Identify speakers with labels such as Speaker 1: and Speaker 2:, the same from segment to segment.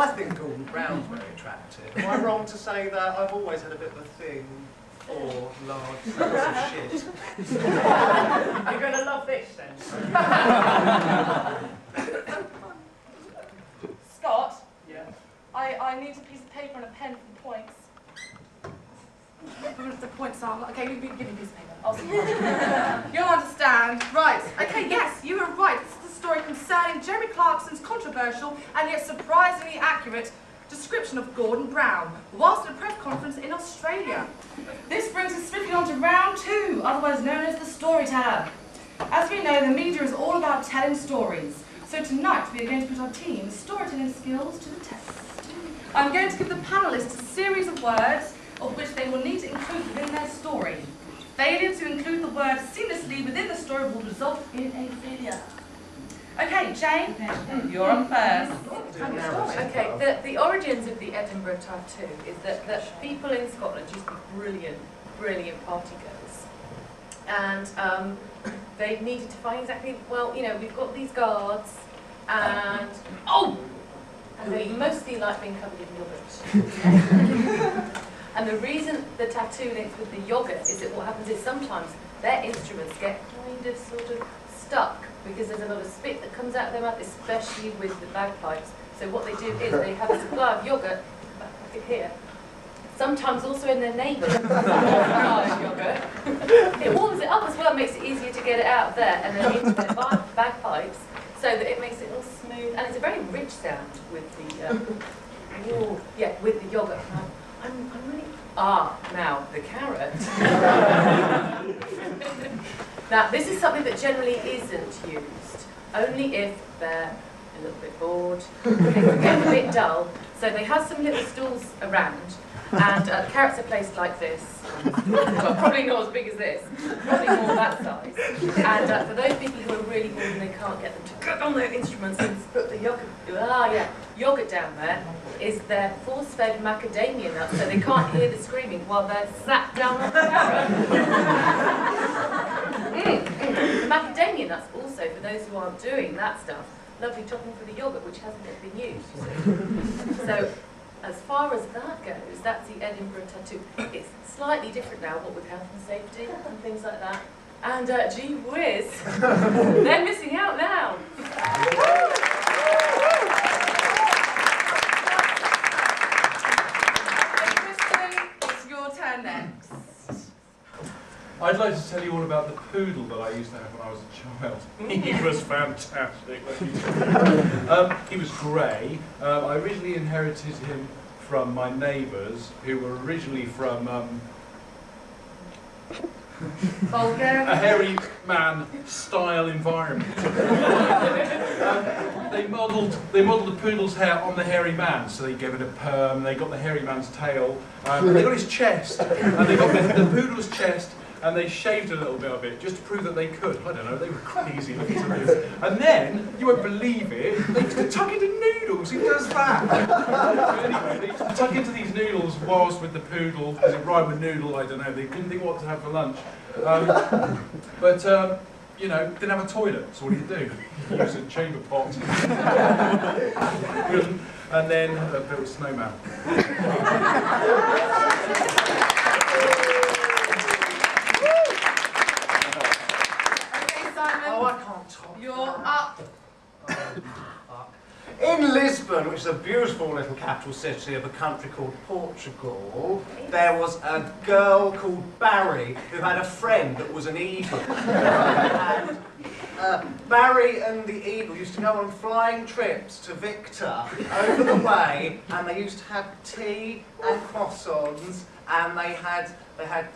Speaker 1: I think Gordon Brown's very attractive. Am I wrong to say that? I've always had a bit of a thing for large sacks of shit.
Speaker 2: You're going to love this then.
Speaker 3: Scott?
Speaker 2: Yeah?
Speaker 3: I need a piece of paper and a pen for the points. The points are... Okay, give me a piece of paper. I'll see. You'll understand. Right. Okay, yes, you were right. This is the story concerning Jeremy Clarkson's controversial and yet surprisingly accurate description of Gordon Brown whilst at a press conference in Australia. This brings us swiftly on to round 2, otherwise known as the storyteller. As we know, the media is all about telling stories. So tonight we are going to put our team's storytelling skills to the test. I'm going to give the panellists a series of words of which they will need to include within their story. Failure to include the word seamlessly within the story will result in a failure. Okay, Jane, you're on first.
Speaker 4: Okay, the origins of the Edinburgh tattoo is that people in Scotland used to be brilliant party girls. And they needed to find exactly, well, you know, we've got these guards, and and they mostly like being covered in yogurt. And the reason the tattoo links with the yogurt is that what happens is sometimes their instruments get kind of sort of stuck because there's a lot of spit that comes out of their mouth, especially with the bagpipes. So what they do is they have a supply of yogurt, like it here, sometimes also in their neighbour's supply of yogurt. It warms it up as well, makes it easier to get it out of there and then into their bagpipes, so that it makes it all smooth. And it's a very rich sound with the with the yogurt. I'm really... now, the carrot. Now, this is something that generally isn't used, only if they're a little bit bored, things get a bit dull. So they have some little stools around, and the carrots are placed like this. Well, probably not as big as this, probably more that size. And for those people who are really bored and they can't get them to cut on their instruments and put the yogurt, yogurt down there, is their force-fed macadamia nuts, so they can't hear the screaming while they're sat down on the carrot. The macadamia nuts also, for those who aren't doing that stuff, lovely topping for the yogurt, which hasn't yet been used. So, as far as that goes, that's the Edinburgh tattoo. It's slightly different now, what with health and safety and things like that. And gee whiz, they're missing out now.
Speaker 3: Next.
Speaker 5: I'd like to tell you all about the poodle that I used to have when I was a child. He was fantastic. He was grey. I originally inherited him from my neighbours, who were originally from a hairy man style environment. They modelled the poodle's hair on the hairy man, so they gave it a perm. They got the hairy man's tail. They got his chest, and they got the poodle's chest, and they shaved a little bit of it just to prove that they could. I don't know, they were crazy looking to this. And then, you won't believe it, they used to tuck into noodles. Who does that? Anyway, they used to tuck into these noodles whilst with the poodle. Does it rhyme with noodle? I don't know. They couldn't think what to have for lunch. You know, didn't have a toilet, so what do you do? Use a chamber pot. And then built a snowman.
Speaker 3: Okay, Simon.
Speaker 1: Oh, I can't talk.
Speaker 3: You're up.
Speaker 1: In Lisbon, which is a beautiful little capital city of a country called Portugal, there was a girl called Barry who had a friend that was an eagle. And Barry and the eagle used to go on flying trips to Victor over the way, and they used to have tea and croissants, and they had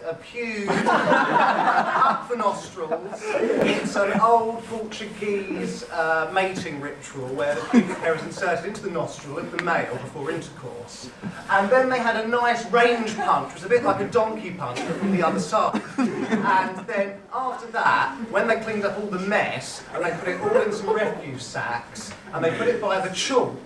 Speaker 1: a pube up the nostrils. It's an old Portuguese mating ritual where the pubic hair is inserted into the nostril of the male before intercourse. And then they had a nice range punch, which was a bit like a donkey punch, but from the other side. And then after that, when they cleaned up all the mess, and they put it all in some refuse sacks, and they put it by the chalk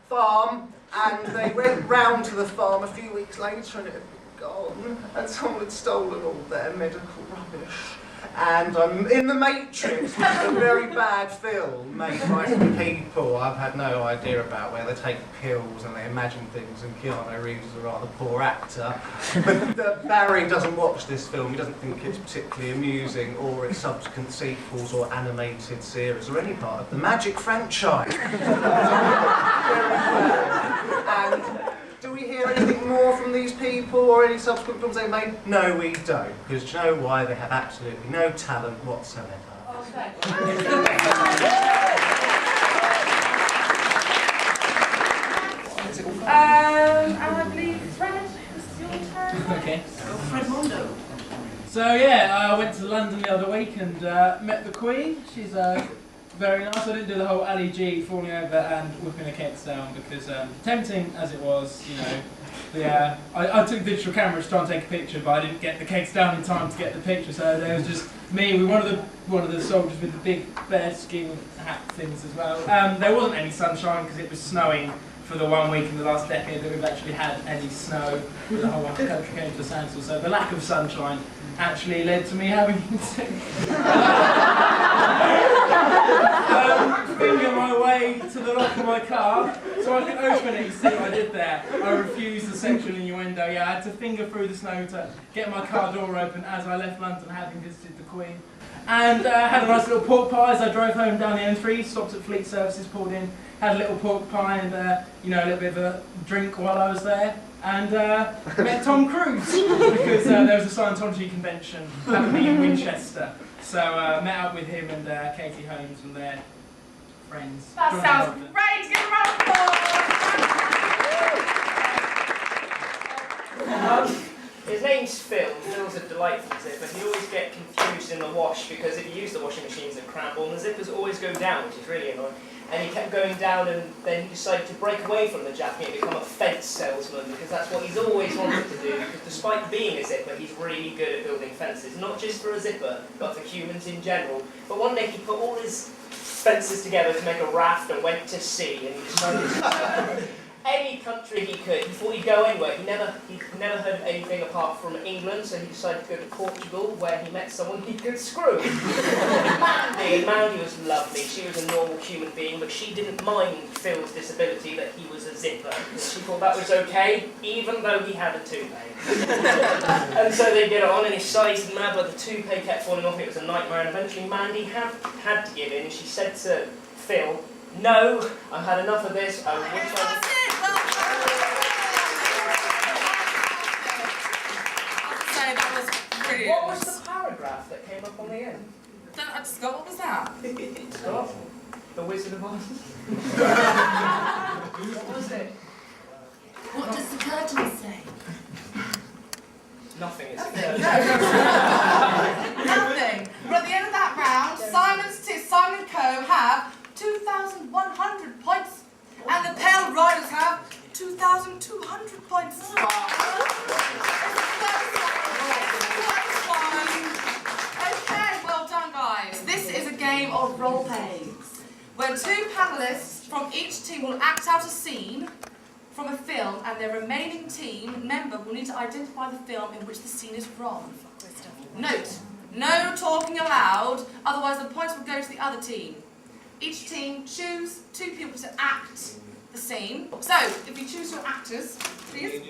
Speaker 1: farm, and they went round to the farm a few weeks later and it had gone, and someone had stolen all their medical rubbish. And I'm in The Matrix, which is a very bad film made by some people I've had no idea about, where they take pills and they imagine things, and Keanu Reeves is a rather poor actor. But Barry doesn't watch this film, he doesn't think it's particularly amusing, or its subsequent sequels or animated series, or any part of the Magic franchise. Very bad. And do we hear anything more from these people or any subsequent films they've made? No, we don't, because do you know why? They have absolutely no talent whatsoever.
Speaker 3: Okay. And I believe Fred, it's your turn.
Speaker 2: Okay.
Speaker 3: Fred Mondo.
Speaker 2: So yeah, I went to London the other week and met the Queen. She's very nice. I didn't do the whole Ali G falling over and whipping her cakes down because tempting as it was, you know. I took digital cameras to try and take a picture, but I didn't get the cakes down in time to get the picture. So there was just me with one of the soldiers with the big bear skin hat things as well. There wasn't any sunshine because it was snowing for the 1 week in the last decade that we've actually had any snow. The whole country came to a standstill. So the lack of sunshine actually led to me having to finger my way to the lock of my car so I could open it. You see what I did there? I refused the sexual innuendo. Yeah, I had to finger through the snow to get my car door open as I left London, having visited the Queen. And had a nice little pork pie as I drove home down the M3, stopped at Fleet Services, pulled in, had a little pork pie and you know, a little bit of a drink while I was there. And met Tom Cruise because there was a Scientology convention happening in Winchester. So met up with him and Katie Holmes and their friends.
Speaker 3: That sounds great! Give a round of applause!
Speaker 2: His name's Phil. Phil's a delightful zipper. He'd always get confused in the wash because if you use the washing machines at Cranbourne, the zippers always go down, which is really annoying. And he kept going down, and then he decided to break away from the jacket and become a fence salesman because that's what he's always wanted to do. Because despite being a zipper, he's really good at building fences, not just for a zipper, but for humans in general. But one day he put all his fences together to make a raft and went to sea, and he decided to any country he could. He thought he'd go anywhere. He'd never heard of anything apart from England, so he decided to go to Portugal, where he met someone he could screw. Mandy was lovely. She was a normal human being, but she didn't mind Phil's disability that he was a zipper. She thought that was okay, even though he had a toupee. And so they get on, and he sized mad, but the toupee kept falling off. It was a nightmare, and eventually Mandy had to give in, and she said to Phil, "No, I've had enough of this. I wish I was..."
Speaker 3: That was brilliant.
Speaker 2: What was the paragraph that came up on the end?
Speaker 3: I just got, what was that?
Speaker 2: Scott? The Wizard of Oz? What was it?
Speaker 3: What does the curtain say?
Speaker 2: Nothing. It's
Speaker 3: Nothing. But at the end of that round, Simon and Co have 2,100 points, and the Pale Riders have 2,200 points. Okay, well done, guys. This is a game of role plays, where two panelists from each team will act out a scene from a film, and their remaining team member will need to identify the film in which the scene is from. Note, no talking aloud, otherwise the points will go to the other team. Each team choose two people to act the scene. So, if you choose your actors, please.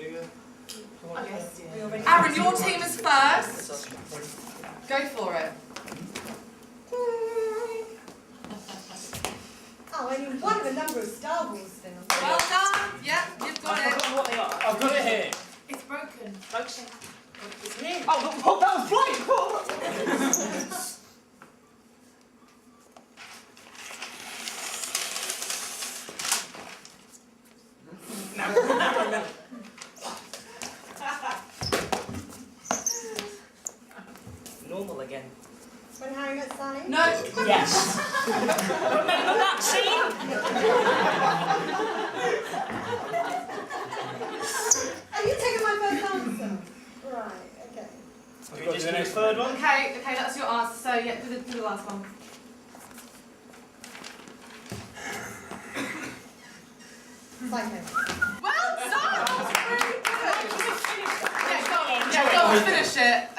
Speaker 3: Arron, your team is first. Go for it.
Speaker 6: Oh, I knew one of a number of Star Wars films.
Speaker 3: Well done. Yep, you've got it.
Speaker 2: What they are. I've got it here.
Speaker 3: It's broken.
Speaker 2: Folks, it's here. Oh, that was right. Normal again.
Speaker 6: When Harry met Sally?
Speaker 3: No.
Speaker 2: Yes. Remember that scene?
Speaker 6: Are you taking my first answer? Right, okay.
Speaker 2: Do we just do the third one?
Speaker 3: Okay, that's your answer. So, yeah, do the last one.
Speaker 6: Psycho.
Speaker 3: Well done! That's really good. Yeah, go on, finish it.